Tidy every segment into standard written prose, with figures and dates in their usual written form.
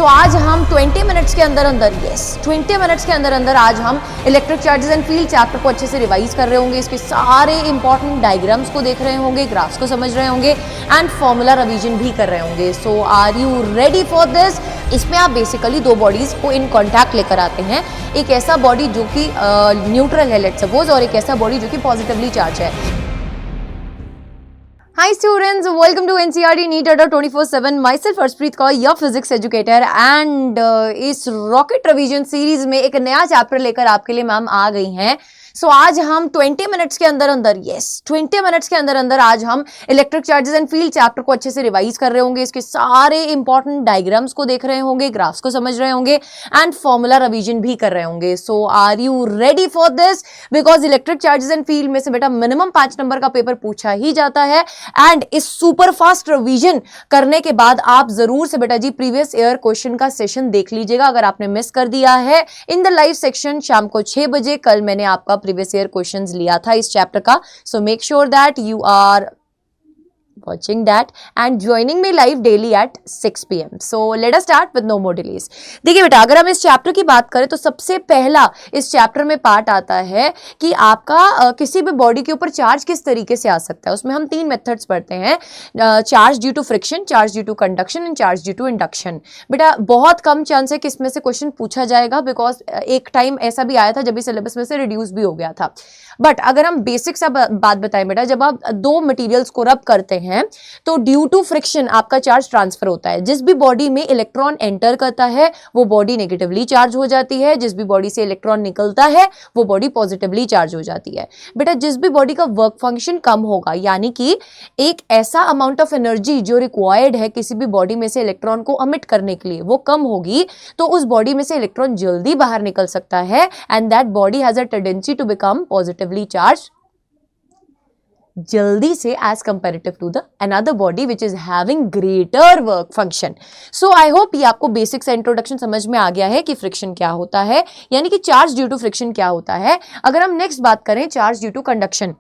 आज हम 20 मिनट्स के अंदर अंदर 20 मिनट्स के अंदर अंदर आज हम electric charges and field chapter को अच्छे से रिवाइज कर रहे होंगे। इसके सारे इंपॉर्टेंट डायग्राम्स को देख रहे होंगे, ग्राफ्स को समझ रहे होंगे एंड फॉर्मूला रिवीजन भी कर रहे होंगे। So are you ready for this? इसमें आप बेसिकली दो बॉडीज को इन कॉन्टैक्ट लेकर आते हैं। एक ऐसा बॉडी जो कि न्यूट्रल है लेट्स सपोज, और एक ऐसा बॉडी जो कि पॉजिटिवली चार्ज है। Hi students, welcome to NCERT NEET Adda 24/7. Myself Harshpreet Kaur, your physics educator, and इस रॉकेट रिवीजन सीरीज में एक नया चैप्टर लेकर आपके लिए मैम आ गई हैं। आज हम 20 मिनट्स के अंदर अंदर 20 मिनट्स के अंदर अंदर आज हम electric charges and field chapter को अच्छे से रिवाइज कर रहे होंगे। इसके सारे इंपॉर्टेंट डायग्राम्स को देख रहे होंगे, ग्राफ्स को समझ रहे होंगे एंड फॉर्मूला रिवीजन भी कर रहे होंगे। So are you ready for this? Because electric charges and field में से बेटा मिनिमम 5 नंबर का पेपर पूछा ही जाता है एंड इस सुपर फास्ट रिवीजन करने के बाद आप जरूर से बेटा जी प्रीवियस ईयर क्वेश्चन का सेशन देख लीजिएगा अगर आपने मिस कर दिया है। इन द लाइव सेक्शन शाम को 6 बजे कल मैंने आपका प्रीवियस ईयर क्वेश्चंस लिया था इस चैप्टर का। So make sure that you are watching that and joining me live daily at 6 PM. So let us start with no more delays. देखिए बेटा, अगर हम इस चैप्टर की बात करें तो सबसे पहला इस चैप्टर में पार्ट आता है कि आपका किसी भी बॉडी के ऊपर चार्ज किस तरीके से आ सकता है। उसमें हम 3 मेथड्स पढ़ते हैं, charge due to friction, charge due to conduction and charge due to induction. बेटा बहुत कम चांस है कि इसमें से क्वेश्चन पूछा जाएगा बिकॉज एक टाइम ऐसा भी आया था जब इस सिलेबस में से रिड्यूस भी हो गया था। बट अगर हम बेसिक सा बात बताएं बेटा, जब आप दो मटीरियल्स को रब करते हैं तो ड्यू टू फ्रिक्शन आपका चार्ज ट्रांसफर होता है। जिस भी बॉडी में इलेक्ट्रॉन एंटर करता है वो बॉडी नेगेटिवली चार्ज हो जाती है, जिस भी बॉडी से इलेक्ट्रॉन निकलता है वो बॉडी पॉजिटिवली चार्ज हो जाती है। बेटा जिस भी बॉडी का वर्क फंक्शन कम होगा, यानी कि एक ऐसा अमाउंट ऑफ एनर्जी जो रिक्वायर्ड है किसी भी बॉडी में से इलेक्ट्रॉन को अमिट करने के लिए वो कम होगी, तो उस बॉडी में से इलेक्ट्रॉन जल्दी बाहर निकल सकता है and that body has a tendency to become positively charge जल्दी से as comparative to the another body which is having greater work function. So I hope ये आपको बेसिक सा इंट्रोडक्शन समझ में आ गया है कि फ्रिक्शन क्या होता है, यानी कि चार्ज ड्यू टू फ्रिक्शन क्या होता है। अगर हम नेक्स्ट बात करें चार्ज ड्यू टू कंडक्शन,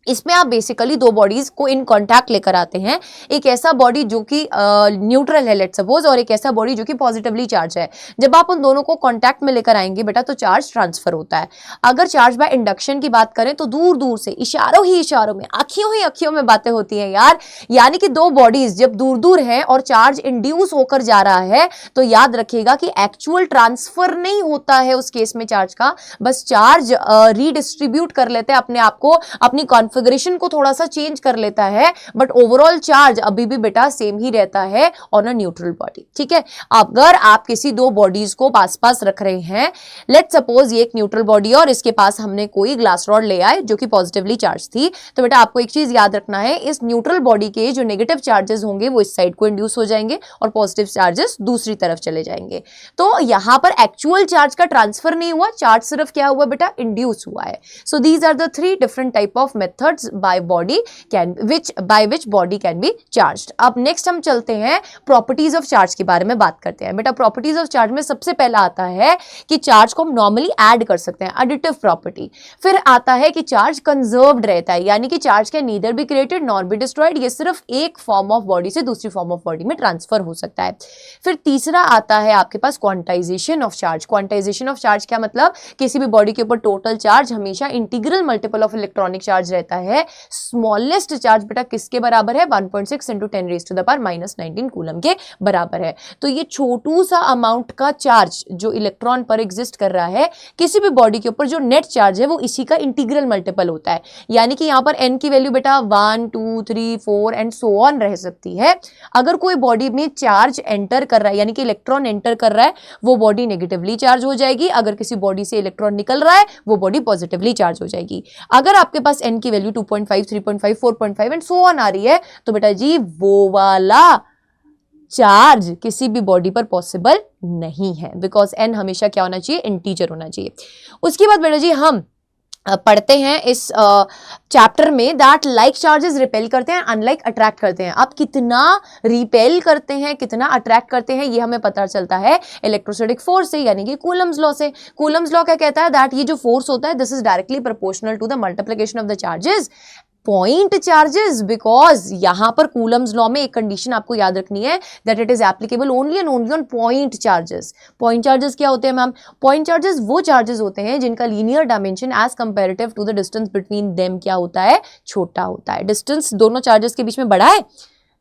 इसमें आप बेसिकली दो बॉडीज को इन कॉन्टैक्ट लेकर आते हैं। एक ऐसा बॉडी जो कि न्यूट्रल है लेट्स सपोज, और एक ऐसा बॉडी जो कि पॉजिटिवली चार्ज है। जब आप उन दोनों को कॉन्टैक्ट में लेकर आएंगे बेटा तो चार्ज ट्रांसफर होता है। अगर चार्ज बाय इंडक्शन की बात करें तो दूर दूर से इशारों ही इशारों में, अखियों में बातें होती हैं यार। यानी कि दो बॉडीज जब दूर दूर हैं और चार्ज इंड्यूस होकर जा रहा है तो याद रखिएगा कि एक्चुअल ट्रांसफर नहीं होता है उस केस में चार्ज का, बस चार्ज रीडिस्ट्रीब्यूट कर लेते हैं अपने आप को, अपनी कॉन्फ़िगरेशन को थोड़ा सा चेंज कर लेता है, बट ओवरऑल चार्ज अभी भी बेटा सेम ही रहता है ऑन अ न्यूट्रल बॉडी। ठीक है, अगर आप किसी दो बॉडीज को पास पास रख रहे हैं, लेट्स सपोज ये एक न्यूट्रल बॉडी है और इसके पास हमने कोई ग्लास रॉड ले आए जो कि पॉजिटिवली चार्ज थी, तो बेटा आपको एक चीज याद रखना है, इस न्यूट्रल बॉडी के जो नेगेटिव चार्जेस होंगे वो इस साइड को इंड्यूस हो जाएंगे और पॉजिटिव चार्जेस दूसरी तरफ चले जाएंगे। तो यहां पर एक्चुअल चार्ज का ट्रांसफर नहीं हुआ, चार्ज सिर्फ क्या हुआ बेटा, इंड्यूस हुआ है। So these are the 3 different type of methods by which body can be charged. अब नेक्स्ट हम चलते हैं प्रॉपर्टीज ऑफ चार्ज के बारे में बात करते हैं। बेटा प्रॉपर्टीज ऑफ चार्ज में सबसे पहला आता है कि चार्ज को हम नॉर्मली ऐड कर सकते हैं, एडिटिव प्रॉपर्टी। फिर आता है कि चार्ज कंजर्व्ड रहता है, यानी कि charge can neither be created nor be destroyed, ये सिर्फ एक फॉर्म ऑफ बॉडी से दूसरी फॉर्म ऑफ बॉडी में ट्रांसफर हो सकता है। फिर तीसरा आता है आपके पास quantization of charge. Quantization of charge क्या मतलब, किसी भी बॉडी के ऊपर टोटल चार्ज हमेशा integral multiple of electronic charge रहता है। स्मॉलेस्ट चार्ज बेटा किसके बराबर है, 1.6 × 10⁻⁻19 कूलम के बराबर है। तो ये छोटू सा अमाउंट का चार्ज जो इलेक्ट्रॉन पर एग्जिस्ट कर रहा है किसी भी बॉडी के ऊपर, जो नेट चार्ज है वो इसी का इंटीग्रल मल्टीपल होता है। यानी कि यहाँ पर n की वैल्यू बेटा 1 2 3 4 एंड सो ऑन रह सकती है। अगर कोई बॉडी में चार्ज एंटर कर रहा है, यानी कि इलेक्ट्रॉन एंटर कर रहा है, वो बॉडी नेगेटिवली चार्ज हो जाएगी। अगर किसी बॉडी से इलेक्ट्रॉन निकल रहा है वो बॉडी पॉजिटिवली चार्ज हो जाएगी। अगर आपके पास n की वैल्यू 2.5 3.5 4.5 एंड सो ऑन आ रही है तो बेटा जी वो वाला चार्ज किसी भी बॉडी पर पॉसिबल नहीं है, बिकॉज n हमेशा क्या होना चाहिए, इंटीजर होना चाहिए। उसके बाद बेटा जी हम पढ़ते हैं इस चैप्टर में दैट लाइक चार्जेस रिपेल करते हैं, अनलाइक अट्रैक्ट करते हैं। आप कितना रिपेल करते हैं, कितना अट्रैक्ट करते हैं, ये हमें पता चलता है इलेक्ट्रोस्टैटिक फोर्स से, यानी कि कूलम्स लॉ से। कूलम्स लॉ क्या कहता है, दैट ये जो फोर्स होता है this is directly proportional to the multiplication of the charges point charges, because यहां पर कूलम्स लॉ में एक कंडीशन आपको याद रखनी है that it is applicable only and only on point charges. Point charges क्या होते हैं मैम? पॉइंट चार्जेस वो चार्जेस होते हैं जिनका linear dimension as comparative to the distance between them क्या होता है? छोटा होता है। डिस्टेंस दोनों चार्जेस के बीच में बड़ा है,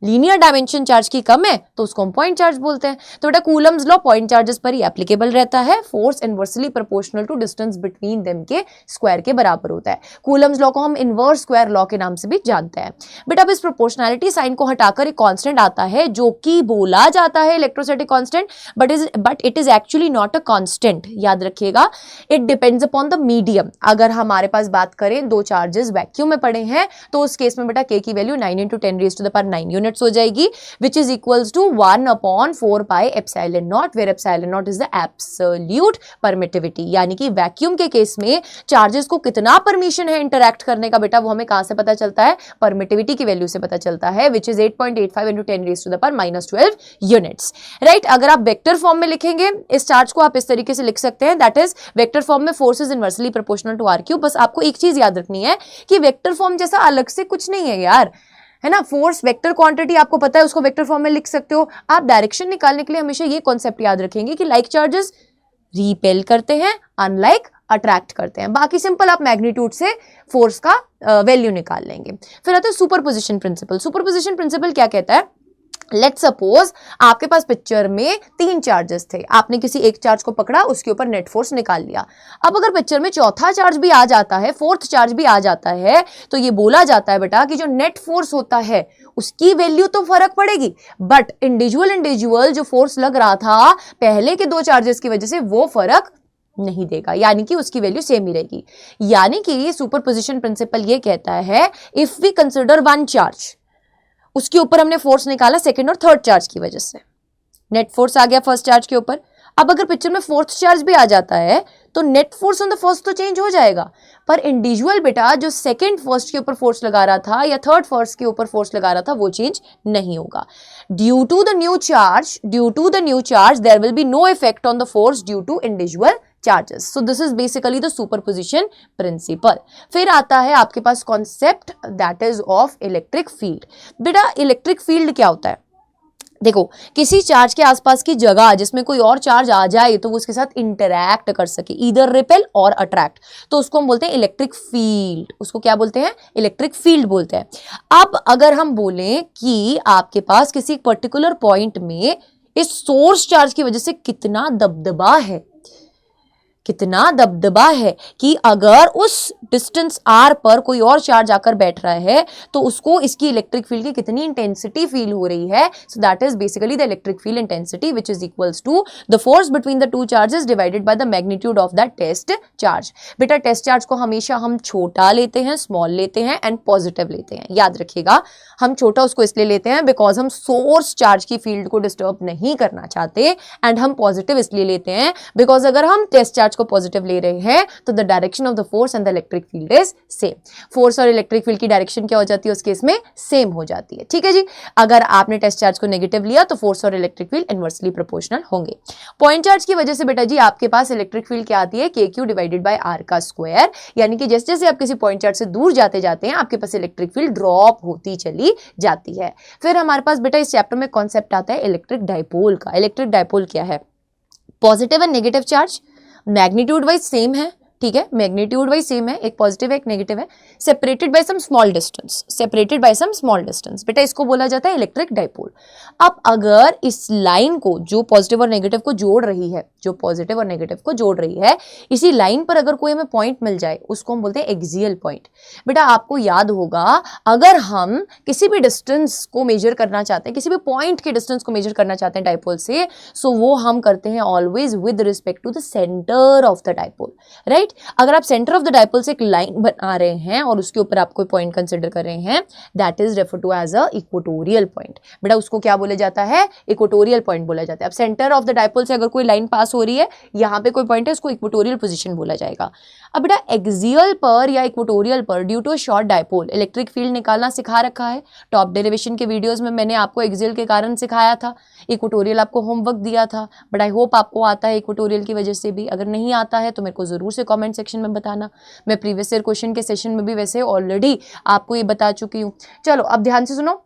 लीनियर डायमेंशन चार्ज की कम है, तो उसको हम पॉइंट चार्ज बोलते हैं। तो बेटा कूलम्स लॉ पॉइंट चार्जेस पर ही एप्लीकेबल रहता है। Force inversely proportional to distance between them के स्क्वायर के बराबर होता है। कूलम्स लॉ को हम इनवर्स स्क्वायर लॉ के नाम से भी जानते हैं। बेटा अब इस प्रोपोर्शनैलिटी साइन को हटाकर एक कांस्टेंट आता है जो कि बोला जाता है electrostatic constant, but it is actually not a constant. याद रखिएगा, it depends upon the medium. अगर हमारे पास बात करें दो चार्जेस वैक्यूम में पड़े हैं तो उस केस में बेटा के की वैल्यू 9 × 10⁻⁹ यूनिट हो जाएगी, which is equals to 1/4 pi epsilon naught, where epsilon naught is the absolute permittivity। यानी कि वैक्यूम के केस में चार्जेस को कितना परमिशन है इंटरैक्ट करने का बेटा, वो हमें कहां से पता चलता है? परमिटिविटी की वैल्यू से पता चलता है, which is 8.85 × 10⁻⁻12 यूनिट्स। राइट, अगर आप वेक्टर फॉर्म में लिखेंगे इस चार्ज को, आप इस तरीके से लिख सकते हैं, दैट इज वेक्टर फॉर्म में force is inversely proportional to r cube. बस आपको एक चीज याद रखनी है कि वेक्टर फॉर्म जैसा अलग से कुछ नहीं है यार, है ना। फोर्स वेक्टर क्वांटिटी आपको पता है, उसको वेक्टर फॉर्म में लिख सकते हो। आप डायरेक्शन निकालने के लिए हमेशा ये कॉन्सेप्ट याद रखेंगे कि लाइक चार्जेस रिपेल करते हैं, अनलाइक अट्रैक्ट करते हैं। बाकी सिंपल आप मैग्नीट्यूड से फोर्स का वैल्यू निकाल लेंगे। फिर आता है सुपरपोजिशन प्रिंसिपल। सुपरपोजिशन प्रिंसिपल क्या कहता है? लेट्स सपोज आपके पास पिक्चर में 3 चार्जेस थे, आपने किसी एक चार्ज को पकड़ा, उसके ऊपर नेट फोर्स निकाल लिया। अब अगर पिक्चर में चौथा चार्ज भी आ जाता है, फोर्थ चार्ज भी आ जाता है, तो ये बोला जाता है बेटा कि जो नेट फोर्स होता है उसकी वैल्यू तो फर्क पड़ेगी, बट इंडिविजुअल जो फोर्स लग रहा था पहले के 2 चार्जेस की वजह से वो फर्क नहीं देगा, यानी कि उसकी वैल्यू सेम ही रहेगी। यानी कि सुपरपोजिशन प्रिंसिपल ये कहता है इफ वी कंसिडर 1 चार्ज, उसके ऊपर हमने फोर्स निकाला सेकंड और थर्ड चार्ज की वजह से, नेट फोर्स आ गया फर्स्ट चार्ज के ऊपर। अब अगर पिक्चर में फोर्थ चार्ज भी आ जाता है तो net force on the first तो चेंज हो जाएगा, पर इंडिविजुअल बेटा जो सेकंड फर्स्ट के ऊपर फोर्स लगा रहा था या थर्ड फर्स्ट के ऊपर फोर्स लगा रहा था वो चेंज नहीं होगा। Due to the new charge there will be no effect on the force due to individual charges. So this is basically the superposition principle. फिर आता है आपके पास concept that is of electric field. बेटा electric field क्या होता है? देखो, किसी चार्ज के आसपास की जगह जिसमें कोई और चार्ज आ जाए तो वो उसके साथ इंटरैक्ट कर सके, ईदर रिपेल और अट्रैक्ट, तो उसको हम बोलते हैं इलेक्ट्रिक फील्ड। उसको क्या बोलते हैं? इलेक्ट्रिक फील्ड बोलते हैं। अब अगर हम बोलें कि आपके पास किसी पर्टिकुलर पॉइंट में इस सोर्स चार्ज की वजह से कितना दबदबा है कि अगर उस डिस्टेंस r पर कोई और चार्ज आकर बैठ रहा है तो उसको इसकी इलेक्ट्रिक फील्ड की कितनी इंटेंसिटी फील हो रही है। So that is basically the electric field intensity which is equals to the force between the 2 charges divided by the magnitude of that test charge. बेटा टेस्ट चार्ज को हमेशा हम छोटा लेते हैं, स्मॉल लेते हैं एंड पॉजिटिव लेते हैं। याद रखिएगा, हम छोटा उसको इसलिए लेते हैं बिकॉज हम सोर्स चार्ज की फील्ड को डिस्टर्ब नहीं करना चाहते, एंड हम पॉजिटिव इसलिए लेते हैं बिकॉज अगर हम टेस्ट चार्ज को पॉजिटिव ले रहे हैं तो the direction of the force and the electric field is same. Force और इलेक्ट्रिक फील्ड की डायरेक्शन क्या हो जाती है उस केस में? सेम हो जाती है। ठीक है जी। अगर आपने टेस्ट चार्ज को नेगेटिव लिया तो फोर्स और इलेक्ट्रिक फील्ड इनवर्सली प्रोपोर्शनल होंगे। पॉइंट चार्ज की वजह से बेटा जी आपके पास इलेक्ट्रिक फील्ड क्या आती है? KQ डिवाइडेड बाय R का स्क्वायर। यानी कि जैसे जैसे आप किसी पॉइंट चार्ज से दूर जाते जाते हैं आपके पास इलेक्ट्रिक फील्ड ड्रॉप होती चली जाती है। फिर हमारे पास बेटा इस चैप्टर में कॉन्सेप्ट आता है इलेक्ट्रिक डाइपोल का। इलेक्ट्रिक डाइपोल क्या है? Positive and negative charge magnitude wise same है, ठीक है, मैग्नीट्यूड वाइज सेम है, एक पॉजिटिव है एक नेगेटिव है, separated by some small distance, बेटा इसको बोला जाता है इलेक्ट्रिक डाइपोल। अब अगर इस लाइन को जो पॉजिटिव और नेगेटिव को जोड़ रही है, इसी लाइन पर अगर कोई हमें पॉइंट मिल जाए उसको हम बोलते हैं एक्सियल पॉइंट। बेटा आपको याद होगा अगर हम किसी भी डिस्टेंस को मेजर करना चाहते हैं, किसी भी पॉइंट के डिस्टेंस को मेजर करना चाहते हैं डाइपोल से, सो वो हम करते हैं always with respect to the centre of the dipole, right. अगर आप सेंटर ऑफ द डाइपोल से एक लाइन बना रहे हैं और उसके ऊपर आप कोई पॉइंट कंसिडर कर रहे हैं, that is refer to as a equatorial point. बेटा उसको क्या बोला जाता है? इक्वेटोरियल पॉइंट बोला जाता है। अब सेंटर ऑफ द डाइपोल से अगर कोई लाइन पास हो रही है, यहाँ पे कोई पॉइंट है, उसको इक्वेटोरियल पोजीशन बोला जाएगा। अब बेटा एक्सियल पर या इक्वेटोरियल पर due to short dipole electric field निकालना सिखा रखा है। टॉप डेरिवेशन के वीडियोस में मैंने आपको एक्सियल के कारण सिखाया था, इक्वेटोरियल आपको होमवर्क दिया था, बट आई होप आपको आता है इक्वेटोरियल की वजह से भी। अगर नहीं आता है तो मेरे को जरूर से कमेंट कमेंट सेक्शन में बताना। मैं प्रीवियस ईयर क्वेश्चन के सेशन में भी वैसे ऑलरेडी आपको ये बता चुकी हूँ। चलो अब ध्यान से सुनो,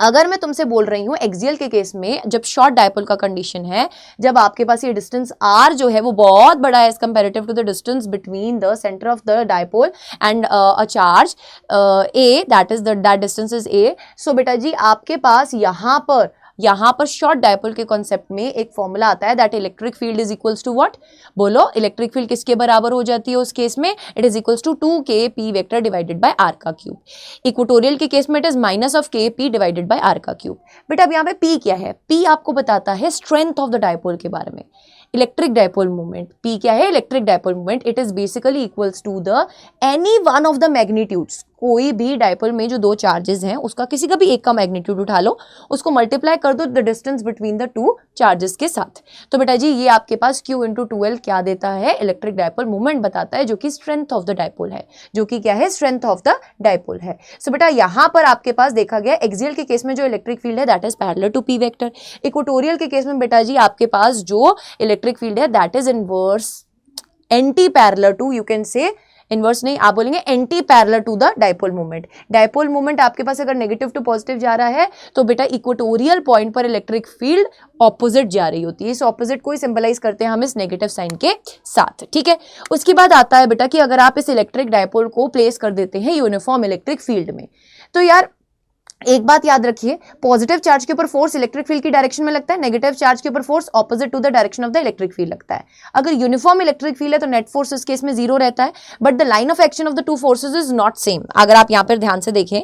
अगर मैं तुमसे बोल रही हूँ एक्सियल के केस में जब शॉर्ट डायपोल का कंडीशन है, जब आपके पास ये डिस्टेंस r जो है वो बहुत बड़ा है as comparative to the distance between the centre of the dipole and a charge a, that is that distance is a। So बेटा जी आपके पास यहाँ पर शॉर्ट डायपोल के कॉन्सेप्ट में एक फॉर्मूला आता है that electric field is equals to what, बोलो इलेक्ट्रिक फील्ड किसके बराबर हो जाती है उस केस में, it is equals to 2k p vector divided by r का क्यूब। इक्वेटोरियल के केस में it is minus of k p divided by r का क्यूब। बेटा अब यहाँ पे p क्या है, p आपको बताता है स्ट्रेंथ ऑफ द डायपोल के बारे में। इलेक्ट्रिक डायपोल मूवमेंट, p क्या है, electric dipole movement, it is basically equals to the any one of the magnitudes, कोई भी डायपोल में जो दो चार्जेस हैं उसका किसी का भी एक का मैग्नीट्यूड उठा लो, उसको मल्टीप्लाई कर दो the distance between the two charges के साथ। तो बेटा जी ये आपके पास Q इंटू 2L क्या देता है, इलेक्ट्रिक डायपोल मूवमेंट बताता है, जो कि स्ट्रेंथ ऑफ द डायपोल है, जो कि क्या है, स्ट्रेंथ ऑफ द डायपोल है। सो बेटा यहाँ पर आपके पास देखा गया एक्सियल के केस में जो इलेक्ट्रिक फील्ड है that is parallel to p vector. Equatorial के केस में बेटा जी आपके पास जो इलेक्ट्रिक फील्ड है that is inverse anti parallel to, you can say inverse नहीं, आप बोलेंगे anti parallel to the dipole movement. Dipole movement आपके पास अगर नेगेटिव टू पॉजिटिव जा रहा है तो बेटा इक्वेटोरियल पॉइंट पर इलेक्ट्रिक फील्ड ऑपोजिट जा रही होती है। इस ऑपोजिट को ही सिंबलाइज करते हैं हम इस नेगेटिव साइन के साथ, ठीक है। उसके बाद आता है बेटा कि अगर आप इस इलेक्ट्रिक डायपोल को प्लेस कर देते हैं यूनिफॉर्म इलेक्ट्रिक फील्ड में, तो यार एक बात याद रखिए, पॉजिटिव चार्ज के ऊपर फोर्स इलेक्ट्रिक फील्ड की डायरेक्शन में लगता है, नेगेटिव चार्ज के ऊपर force opposite to the direction of the electric field लगता है। अगर यूनिफॉर्म इलेक्ट्रिक फील्ड है तो नेट फोर्स इस केस में 0 रहता है, but the line of action of the two forces is not same. अगर आप यहाँ पर ध्यान से देखें,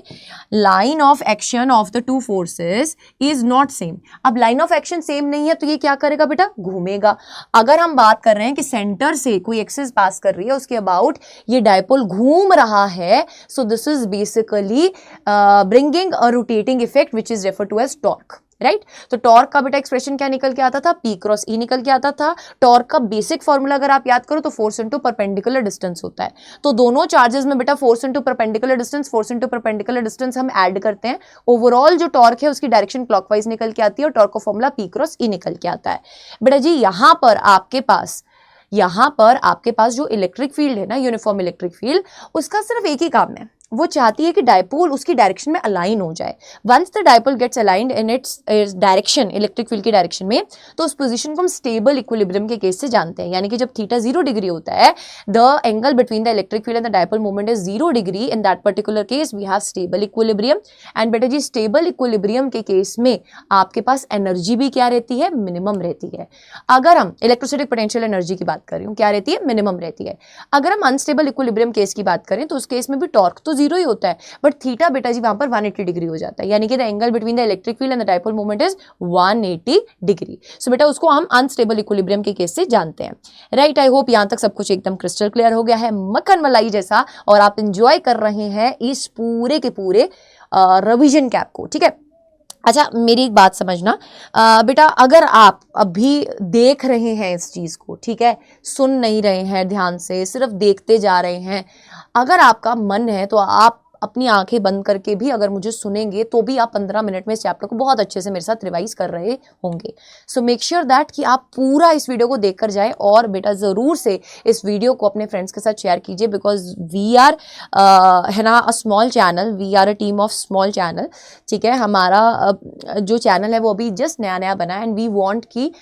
line of action of the two forces is not same. अब लाइन ऑफ एक्शन सेम नहीं है तो ये क्या करेगा बेटा, घूमेगा। अगर हम बात कर रहे हैं कि सेंटर से कोई एक्सिस पास कर रही है, उसके अबाउट ये डायपोल घूम रहा है, सो this is basically bringing a rotating effect which is referred to as torque, right. तो टॉर्क का बेटा एक्सप्रेशन क्या निकल के आता था, P क्रॉस E निकल के आता था। टॉर्क का बेसिक फॉर्मूला अगर आप याद करो तो फोर्स इंटू परपेंडिकुलर डिस्टेंस होता है। तो दोनों चार्जेस में बेटा फोर्स इंटू परपेंडिकुलर डिस्टेंस हम ऐड करते हैं, ओवरऑल जो टॉर्क है उसकी डायरेक्शन क्लॉकवाइज निकल के आती है और टॉर्क का फॉर्मूला P क्रॉस E निकल के आता है। बेटा जी यहाँ पर आपके पास जो इलेक्ट्रिक फील्ड है ना, यूनिफॉर्म इलेक्ट्रिक फील्ड, उसका सिर्फ एक ही काम है, वो चाहती है कि डायपोल उसकी डायरेक्शन में अलाइन हो जाए। Once the dipole gets aligned in its direction, electric field की डायरेक्शन में, तो उस पोजीशन को हम स्टेबल इक्विलिब्रियम के केस से जानते हैं। यानी कि जब थीटा 0 डिग्री होता है, the angle between the electric field and the dipole movement is 0 degree, in that particular case we have stable equilibrium. And बेटा जी स्टेबल इक्विलिब्रियम के केस में आपके पास एनर्जी भी क्या रहती है, मिनिमम रहती है। अगर हम इलेक्ट्रोस्टैटिक पोटेंशियल एनर्जी की बात कर रही हूँ, क्या रहती है, मिनिमम रहती है। अगर हम अनस्टेबल इक्विलिब्रियम केस की बात करें तो उस केस में भी टॉर्क तो 0 ही होता है, बट थीटा बेटा जी वहां पर 180 डिग्री हो जाता है। यानी कि the angle between the electric field and the dipole movement is 180 degree. So बेटा उसको हम अनस्टेबल इक्विलिब्रियम के केस से जानते हैं, राइट। आई होप यहां तक सब कुछ एकदम क्रिस्टल क्लियर हो गया है, मक्खन मलाई जैसा, और आप एंजॉय कर रहे हैं इस पूरे के पूरे रिवीजन कैप को, ठीक है। अच्छा मेरी एक बात समझना बेटा, अगर आप अभी देख रहे हैं इस चीज़ को, ठीक है, सुन नहीं रहे हैं ध्यान से, सिर्फ देखते जा रहे हैं, अगर आपका मन है तो आप अपनी आंखें बंद करके भी अगर मुझे सुनेंगे तो भी आप 15 मिनट में इस चैप्टर को बहुत अच्छे से मेरे साथ रिवाइज कर रहे होंगे। सो मेक श्योर दैट कि आप पूरा इस वीडियो को देख कर जाएं, और बेटा ज़रूर से इस वीडियो को अपने फ्रेंड्स के साथ शेयर कीजिए, बिकॉज वी आर है ना a small channel, we are a team of small channel, ठीक है। हमारा जो चैनल है वो अभी जस्ट नया नया बना है, एंड वी वॉन्ट की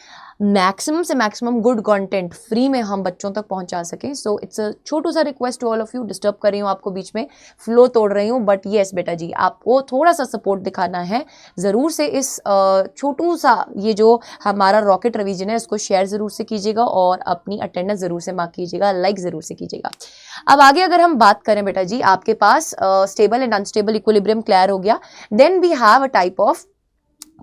मैक्सिमम से मैक्सिमम गुड कंटेंट फ्री में हम बच्चों तक पहुंचा सकें। सो इट्स अ छोटू सा request to all of you, disturb कर रही हूँ आपको, बीच में फ्लो तोड़ रही हूँ, बट येस बेटा जी आपको थोड़ा सा सपोर्ट दिखाना है। ज़रूर से इस छोटू सा ये जो हमारा रॉकेट रिवीजन है इसको शेयर ज़रूर से कीजिएगा, और अपनी अटेंडेंस ज़रूर से मार्क कीजिएगा, लाइक ज़रूर से कीजिएगा। अब आगे अगर हम बात करें बेटा जी, आपके पास stable and unstable equilibrium clear हो गया। Then we have a type of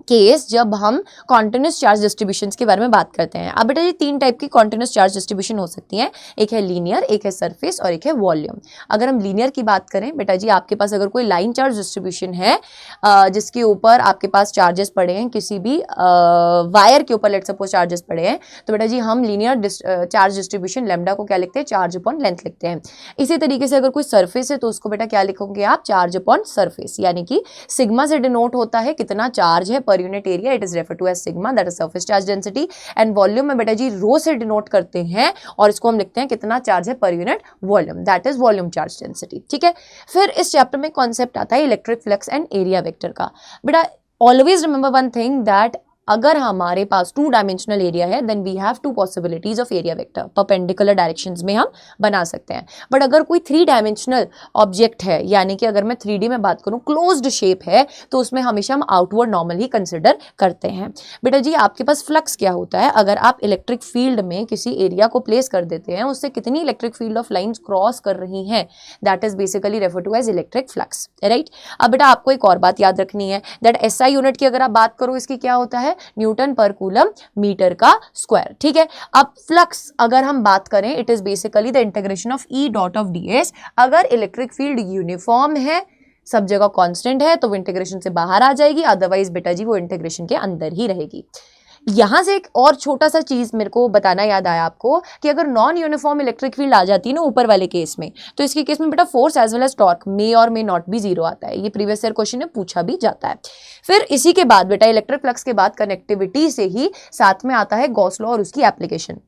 case जब हम कॉन्टिन्यूस चार्ज डिस्ट्रीब्यूशंस के बारे में बात करते हैं। अब बेटा ये 3 टाइप की कॉन्टिन्यूस चार्ज डिस्ट्रीब्यूशन हो सकती हैं, एक है लीनियर, एक है सरफेस और एक है वॉल्यूम। अगर हम लीनियर की बात करें बेटा जी, आपके पास अगर कोई लाइन चार्ज डिस्ट्रीब्यूशन है जिसके ऊपर आपके पास चार्जेस पड़े हैं, किसी भी वायर के ऊपर लेट सपोज चार्जेस पड़े हैं, तो बेटा जी हम लीनियर चार्ज डिस्ट्रीब्यूशन लैम्डा को क्या लिखते हैं, चार्ज अपॉन लेंथ लिखते हैं। इसी तरीके से अगर कोई सरफेस है तो उसको बेटा क्या लिखोगे आप, चार्ज अपॉन सरफेस, यानी कि सिग्मा से डिनोट होता है कितना चार्ज है per unit area, it is refer to as sigma, that is surface charge density. And volume में बेटा जी रो से डिनोट करते हैं और इसको हम लिखते हैं कितना चार्ज है per unit volume, that is volume charge density. ठीक है, फिर इस चैप्टर में कॉन्सेप्ट आता है electric flux and area vector का। बेटा always remember one thing that अगर हमारे पास 2 डायमेंशनल एरिया है then we have 2 possibilities of area vector, perpendicular directions में हम बना सकते हैं। बट अगर कोई 3 डायमेंशनल ऑब्जेक्ट है, यानी कि अगर मैं 3D में बात करूं, क्लोज्ड शेप है, तो उसमें हमेशा हम आउटवर्ड नॉर्मल ही कंसिडर करते हैं। बेटा जी आपके पास फ्लक्स क्या होता है, अगर आप इलेक्ट्रिक फील्ड में किसी एरिया को प्लेस कर देते हैं, उससे कितनी electric field of lines cross कर रही हैं, that is basically refer to as electric flux, right. अब बेटा आपको एक और बात याद रखनी है दैट SI यूनिट की अगर आप बात करो, इसकी क्या होता है, न्यूटन पर कूलम मीटर का स्क्वायर। ठीक है, अब फ्लक्स अगर हम बात करें, it is basically the integration of E dot of ds। अगर इलेक्ट्रिक फील्ड यूनिफॉर्म है, सब जगह कांस्टेंट है, तो वो इंटीग्रेशन से बाहर आ जाएगी, अदरवाइज बेटा जी वो इंटीग्रेशन के अंदर ही रहेगी। यहां से एक और छोटा सा चीज मेरे को बताना याद आया आपको कि अगर नॉन यूनिफॉर्म इलेक्ट्रिक फील्ड आ जाती है ना ऊपर वाले केस में, तो इसके केस में बेटा force as well as torque may और मे नॉट बी जीरो आता है। ये प्रीवियस ईयर क्वेश्चन में पूछा भी जाता है। फिर इसी के बाद बेटा इलेक्ट्रिक फ्लक्स के बाद कनेक्टिविटी से ही साथ में आता है गॉस लॉ और उसकी एप्लीकेशन।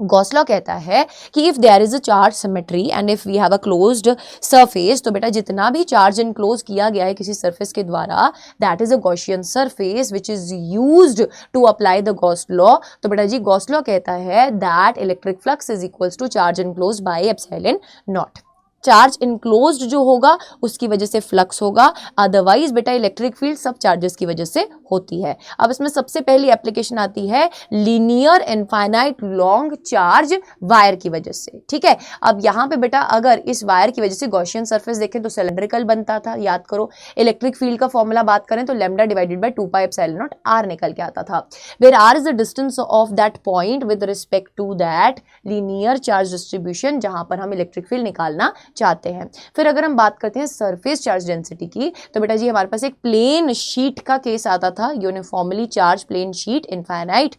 गॉस लॉ कहता है कि if there is a charge symmetry and if we have a closed surface, तो बेटा जितना भी चार्ज इनक्लोज किया गया है किसी सरफेस के द्वारा, that is a Gaussian surface which is used to apply the Gauss law. तो बेटा जी गॉस लॉ कहता है that electric flux is equals to charge enclosed by epsilon naught. Charge enclosed जो होगा उसकी वजह से फ्लक्स होगा, अदरवाइज बेटा इलेक्ट्रिक फील्ड सब चार्जेस की वजह से होती है। अब इसमें सबसे पहली एप्लीकेशन आती है linear infinite long charge wire की वजह से। ठीक है, अब यहाँ पे बेटा अगर इस वायर की वजह से गॉसियन सरफेस देखें तो सिलेंड्रिकल बनता था, याद करो। इलेक्ट्रिक फील्ड का फॉर्मूला बात करें तो lambda divided by 2 pi epsilon naught r निकल के आता था, where r is the distance of that point with respect to that linear charge distribution, जहां पर हम इलेक्ट्रिक फील्ड निकालना चाहते हैं। फिर अगर हम बात करते हैं सरफेस चार्ज डेंसिटी की, तो बेटा जी हमारे पास एक प्लेन शीट का केस आता था, uniformly charge plane sheet infinite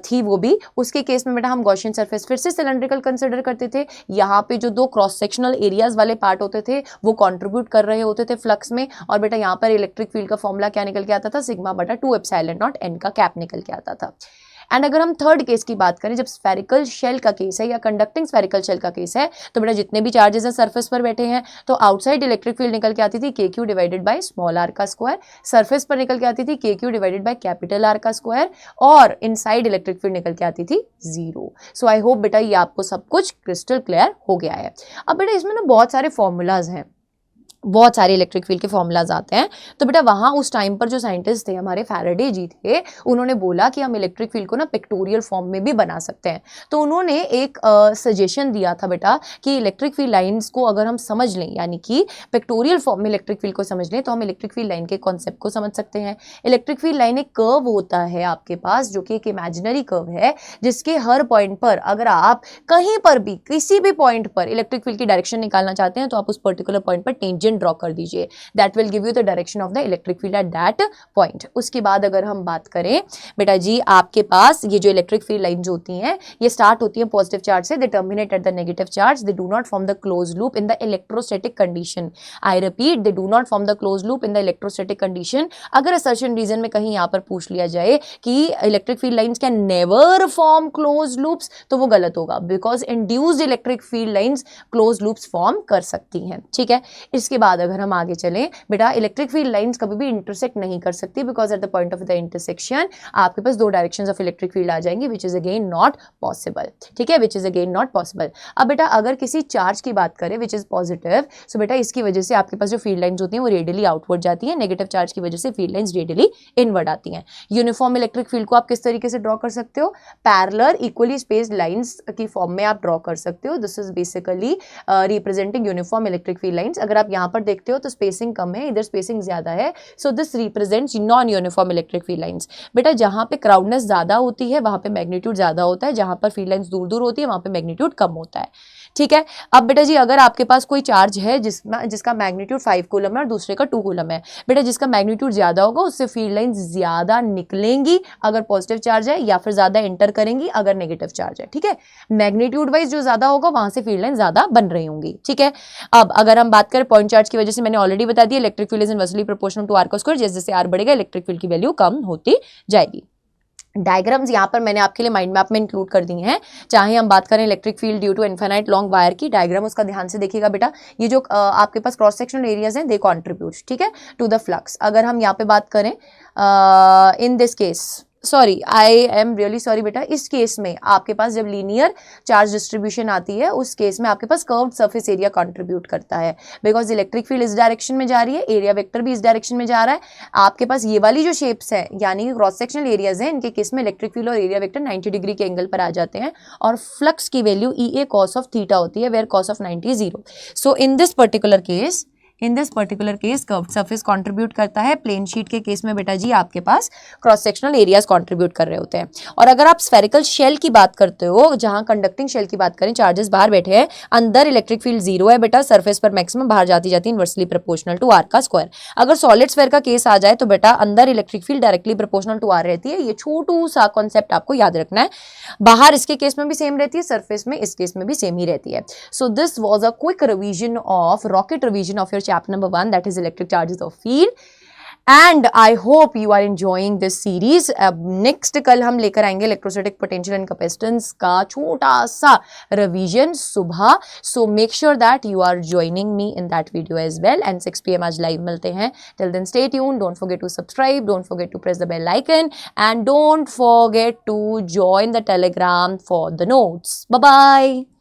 थी वो भी। उसके केस में बेटा हम गॉसियन सरफेस फिर से सिलेंड्रिकल कंसिडर करते थे। यहाँ पे जो 2 क्रॉस सेक्शनल एरियाज वाले पार्ट होते थे वो कंट्रीब्यूट कर रहे होते थे फ्लक्स में, और बेटा यहाँ पर इलेक्ट्रिक फील्ड का फॉर्मूला क्या निकल के आता था, सिग्मा बटा 2 एप्सिलॉन नॉट n का कैप निकल के आता था। एंड अगर हम थर्ड केस की बात करें, जब स्फेरिकल शेल का केस है या कंडक्टिंग स्फेरिकल शेल का केस है, तो बेटा जितने भी चार्जेस हैं सरफेस पर बैठे हैं, तो आउटसाइड इलेक्ट्रिक फील्ड निकल के आती थी KQ divided by small r का स्क्वायर, सरफेस पर निकल के आती थी KQ divided by capital R का स्क्वायर, और इनसाइड इलेक्ट्रिक फील्ड निकल के आती थी 0। सो आई होप बेटा ये आपको सब कुछ क्रिस्टल क्लियर हो गया है। अब बेटा इसमें ना बहुत सारे फॉर्मूलाज हैं, बहुत सारे इलेक्ट्रिक फील्ड के फॉर्मूलाज आते हैं। तो बेटा वहाँ उस टाइम पर जो साइंटिस्ट थे हमारे फैराडे जी थे, उन्होंने बोला कि हम इलेक्ट्रिक फील्ड को ना पिक्टोरियल फॉर्म में भी बना सकते हैं। तो उन्होंने एक सजेशन दिया था बेटा कि इलेक्ट्रिक फील्ड लाइंस को अगर हम समझ लें, यानी कि पिक्टोरियल फॉर्म में इलेक्ट्रिक फील्ड को समझ लें, तो हम इलेक्ट्रिक फील्ड लाइन के कॉन्सेप्ट को समझ सकते हैं। इलेक्ट्रिक फील्ड लाइन एक कर्व होता है आपके पास, जो कि एक इमेजिनरी कर्व है, जिसके हर पॉइंट पर अगर आप कहीं पर भी किसी भी पॉइंट पर इलेक्ट्रिक फील्ड की डायरेक्शन निकालना चाहते हैं, तो आप उस पर्टिकुलर पॉइंट पर टेंजेंट ड्रॉ कर दीजिए, that will give you the direction of the electric field at that point. उसके बाद अगर हम बात करें बेटा जी, आपके पास ये जो इलेक्ट्रिक फील्ड लाइंस होती हैं, ये स्टार्ट होती है पॉजिटिव चार्ज से, they terminate at the negative charge, they do not form the close loop in the electrostatic condition. I repeat, they do not form the close loop in the electrostatic condition. अगर assertion reason में कहीं यहाँ पर पूछ लिया जाए कि electric field lines can never form close loops, तो वो गलत होगा, because induced electric field lines close loops form कर सकती हैं। ठीक है, इसके बाद अगर हम आगे चलें बेटा, इलेक्ट्रिक फील्ड लाइंस कभी भी इंटरसेक्ट नहीं कर सकती, because at the point of the intersection आपके पास 2 डायरेक्शंस ऑफ इलेक्ट्रिक फील्ड आ जाएंगी, which is again not possible. ठीक है, which is again not possible. अब बेटा अगर किसी चार्ज की बात करें विच इज पॉजिटिव, सो बेटा इसकी वजह से आपके पास जो फील्ड लाइंस होती हैं वो रेडियली आउटवर्ड जाती है, नेगेटिव चार्ज की वजह से फील्ड लाइंस रेडियली इनवर्ड आती हैं। यूनिफॉर्म इलेक्ट्रिक फील्ड को आप किस तरीके से ड्रॉ कर सकते हो, पैरेलल इक्वली स्पेस्ड लाइंस की फॉर्म में आप ड्रॉ कर सकते हो। This is basically representing uniform electric field lines. अगर आप यहाँ पर देखते हो तो स्पेसिंग कम है, इधर स्पेसिंग ज्यादा है, so this represents non uniform electric field lines. बेटा जहां पे क्राउडनेस ज्यादा होती है वहां पे मैग्नीट्यूड ज्यादा होता है, जहां पर फील्ड लाइंस दूर दूर होती है वहां पे मैग्नीट्यूड कम होता है। ठीक है। अब बेटा जी अगर आपके पास कोई चार्ज है जिसका मैग्नीट्यूड 5 कूलम है और दूसरे का 2 कूलम है, बेटा जिसका मैग्नीट्यूड ज्यादा होगा उससे फील्ड लाइंस ज्यादा निकलेंगी अगर पॉजिटिव चार्ज है, या फिर ज्यादा एंटर करेंगी अगर नेगेटिव चार्ज है। ठीक है, मैग्नीट्यूड वाइज जो ज्यादा होगा वहां से फील्ड लाइन ज्यादा बन रही होंगी। ठीक है, अब अगर हम बात करें पॉइंट चार्ज की वजह से, मैंने ऑलरेडी बता दिया electric field is inversely proportional to R का स्क्वायर, जैसे जैसे आर बढ़ेगा इलेक्ट्रिक फील्ड की वैल्यू कम होती जाएगी। डायग्राम्स यहाँ पर मैंने आपके लिए माइंड मैप में इंक्लूड कर दिए हैं। चाहे हम बात करें electric field due to infinite long wire की, डायग्राम उसका ध्यान से देखिएगा बेटा। ये जो आपके पास क्रॉस सेक्शनल एरियाज हैं दे कॉन्ट्रीब्यूट, ठीक है, टू द फ्लक्स। अगर हम यहाँ पे बात करें in this case, sorry I am really sorry बेटा, इस केस में आपके पास जब लीनियर चार्ज डिस्ट्रीब्यूशन आती है उस केस में आपके पास कर्व्ड सरफेस एरिया कंट्रीब्यूट करता है, बिकॉज इलेक्ट्रिक फील्ड इस डायरेक्शन में जा रही है, एरिया वेक्टर भी इस डायरेक्शन में जा रहा है। आपके पास ये वाली जो शेप्स है यानी कि क्रॉस सेक्शनल एरियाज हैं, इनके केस में इलेक्ट्रिक फील्ड और एरिया वेक्टर 90 डिग्री के एंगल पर आ जाते हैं और फ्लक्स की value E A cos of theta होती है, where cos of 90 is 0। So in this particular case curved surface contribute करता है। प्लेन शीट के केस में बेटा जी आपके पास क्रॉस सेक्शनल एरियाज कंट्रीब्यूट कर रहे होते हैं। और अगर आप स्फेरिकल शेल की बात करते हो, जहां कंडक्टिंग शेल की बात करें, चार्जेस बाहर बैठे हैं, अंदर इलेक्ट्रिक फील्ड 0 है बेटा, सरफेस पर मैक्सिमम, बाहर जाती जाती इनवर्सली प्रोपोर्शनल टू आर का स्क्वायर। अगर सॉलिड स्फेयर का केस आ जाए तो बेटा अंदर electric field directly proportional to R रहती है। ये छोटू सा कॉन्सेप्ट आपको याद रखना है। बाहर इसके केस में भी सेम रहती है, सरफेस में इस केस में भी सेम ही रहती है। So this was a quick revision of rocket revision of your chapter number 1, that is electric charges of field, and I hope you are enjoying this series। अब next कल हम लेकर आएंगे इलेक्ट्रोस्टैटिक पोटेंशियल एंड कैपेसिटेंस का छोटा सा revision सुबह। So make sure that you are joining me in that video as well, and 6 PM आज लाइव मिलते हैं। Till then stay tuned, don't forget to subscribe, don't forget to press the bell icon, and don't forget to join the telegram for the notes। Bye bye।